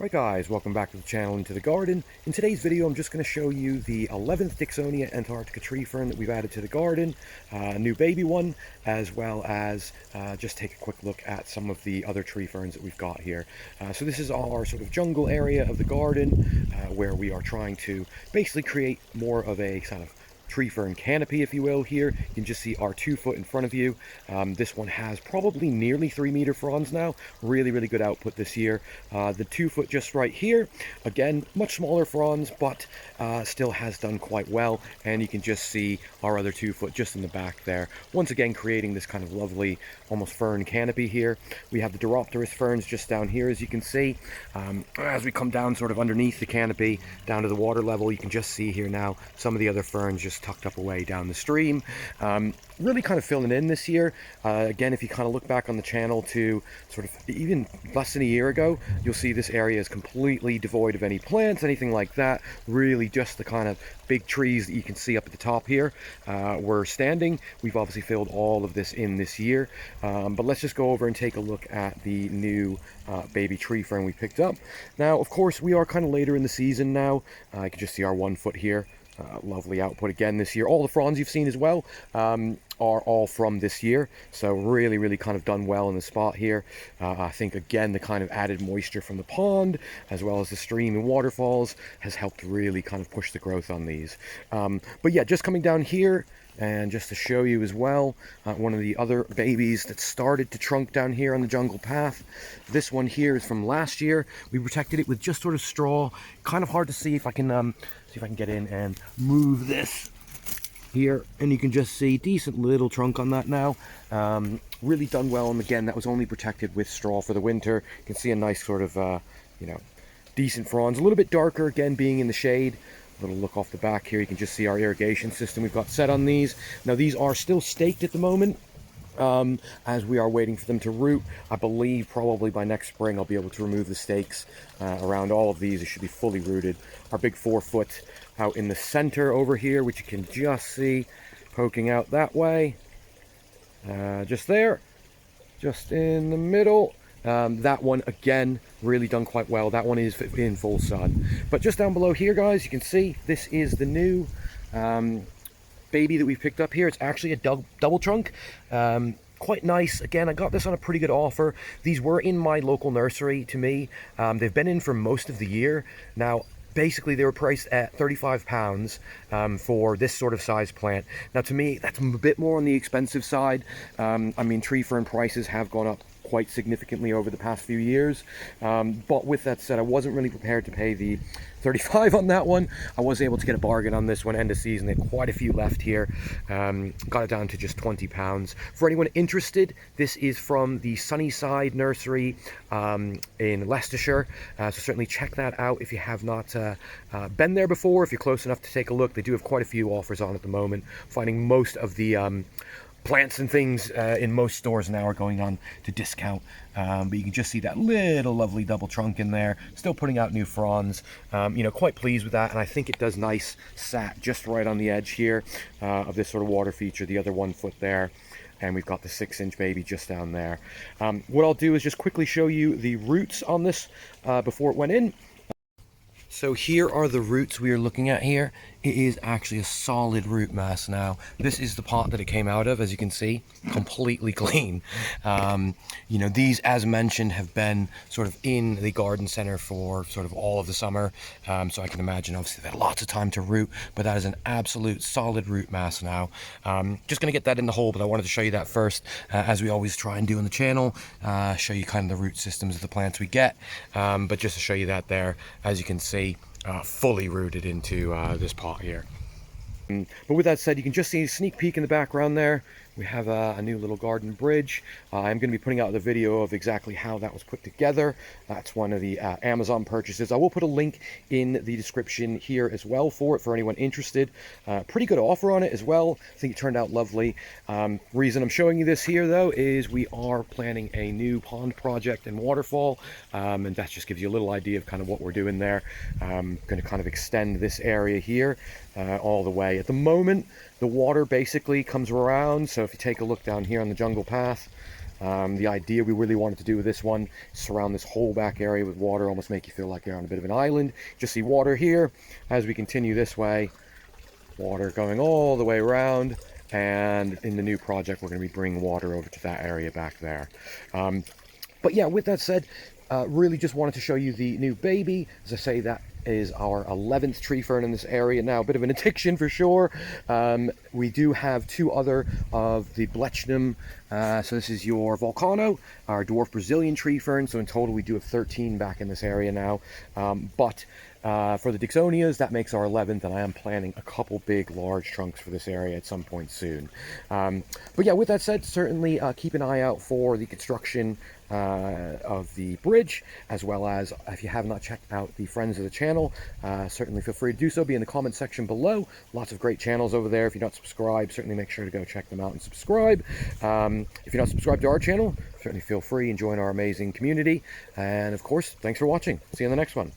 Right guys, welcome back to the channel and to the garden. In today's video I'm just going to show you the 11th Dicksonia Antarctica tree fern that we've added to the garden, a new baby one, as well as just take a quick look at some of the other tree ferns that we've got here. So this is our sort of jungle area of the garden where we are trying to basically create more of a kind of tree fern canopy, if you will. Here you can just see our 2 foot in front of you. This one has probably nearly 3-meter fronds now. Really good output this year. The 2 foot just right here, again, much smaller fronds, but still has done quite well. And you can just see our other 2 foot just in the back there, once again creating this kind of lovely almost fern canopy here. We have the Diropterus ferns just down here, as you can see. As we come down sort of underneath the canopy down to the water level, you can just see here now some of the other ferns just tucked up away down the stream. Really kind of filling in this year. Again, if you kind of look back on the channel to sort of even less than a year ago, you'll see this area is completely devoid of any plants, anything like that. Really just the kind of big trees that you can see up at the top here were standing. We've obviously filled all of this in this year, but let's just go over and take a look at the new baby tree fern we picked up. Now, of course, we are kind of later in the season now. You can just see our 1 foot here. Lovely output again this year. All the fronds you've seen as well are all from this year, so really kind of done well in the spot here. I think again the kind of added moisture from the pond as well as the stream and waterfalls has helped really kind of push the growth on these. But yeah, just coming down here and just to show you as well, one of the other babies that started to trunk down here on the jungle path. This one here is from last year. We protected it with just sort of straw. Kind of hard to see. If I can get in and move this here, and you can just see decent little trunk on that now. Really done well, and again that was only protected with straw for the winter. You can see a nice sort of decent fronds, a little bit darker again being in the shade. Little look off the back here, you can just see our irrigation system we've got set on these. Now these are still staked at the moment, as we are waiting for them to root. I believe probably by next spring I'll be able to remove the stakes around all of these. It should be fully rooted. Our big 4 foot out in the center over here, which you can just see poking out that way, just there, just in the middle. That one again really done quite well. That one is in full sun. But just down below here, guys, you can see this is the new baby that we've picked up here. It's actually a double trunk. Quite nice. Again, I got this on a pretty good offer. These were in my local nursery to me. They've been in for most of the year now. Basically, they were priced at £35 for this sort of size plant. Now, to me, that's a bit more on the expensive side. I mean, tree fern prices have gone up quite significantly over the past few years, but with that said, I wasn't really prepared to pay the 35 on that one. I was able to get a bargain on this one end of season. They had quite a few left here. Got it down to just £20. For anyone interested, this is from the Sunnyside Nursery in Leicestershire, so certainly check that out if you have not been there before. If you're close enough to take a look, they do have quite a few offers on at the moment. Finding most of the plants and things in most stores now are going on to discount, but you can just see that little lovely double trunk in there, still putting out new fronds. Quite pleased with that, and I think it does nice sat just right on the edge here of this sort of water feature, the other 1 foot there, and we've got the 6-inch baby just down there. What I'll do is just quickly show you the roots on this before it went in. So here are the roots we are looking at here. It is actually a solid root mass now. This is the pot that it came out of, as you can see, completely clean. These, as mentioned, have been sort of in the garden center for sort of all of the summer. So I can imagine, obviously, they had lots of time to root, but that is an absolute solid root mass now. Just gonna get that in the hole, but I wanted to show you that first, as we always try and do on the channel, show you kind of the root systems of the plants we get. But just to show you that there, as you can see, fully rooted into this pot here. But with that said, you can just see a sneak peek in the background there. We have a new little garden bridge. I'm going to be putting out the video of exactly how that was put together. That's one of the Amazon purchases. I will put a link in the description here as well for it, for anyone interested. Pretty good offer on it as well. I think it turned out lovely. Reason I'm showing you this here, though, is we are planning a new pond project and waterfall, and that just gives you a little idea of kind of what we're doing there. Going to kind of extend this area here all the way. At the moment, the water basically comes around, so if you take a look down here on the jungle path, The idea we really wanted to do with this one, surround this whole back area with water, almost make you feel like you're on a bit of an island. Just see water here. As we continue this way, water going all the way around, and in the new project we're going to be bringing water over to that area back there. But yeah, with that said, really just wanted to show you the new baby. As I say, that is our 11th tree fern in this area now. A bit of an addiction for sure. We do have 2 other of the Blechnum. So this is your Volcano, our dwarf Brazilian tree fern. So in total we do have 13 back in this area now. But for the Dicksonias, that makes our 11th, and I am planning a couple big, large trunks for this area at some point soon. But yeah, with that said, certainly keep an eye out for the construction of the bridge, as well as if you have not checked out the friends of the channel, certainly feel free to do so. Be in the comment section below. Lots of great channels over there. If you're not subscribed, certainly make sure to go check them out and subscribe. If you're not subscribed to our channel, certainly feel free and join our amazing community. And of course, thanks for watching. See you in the next one.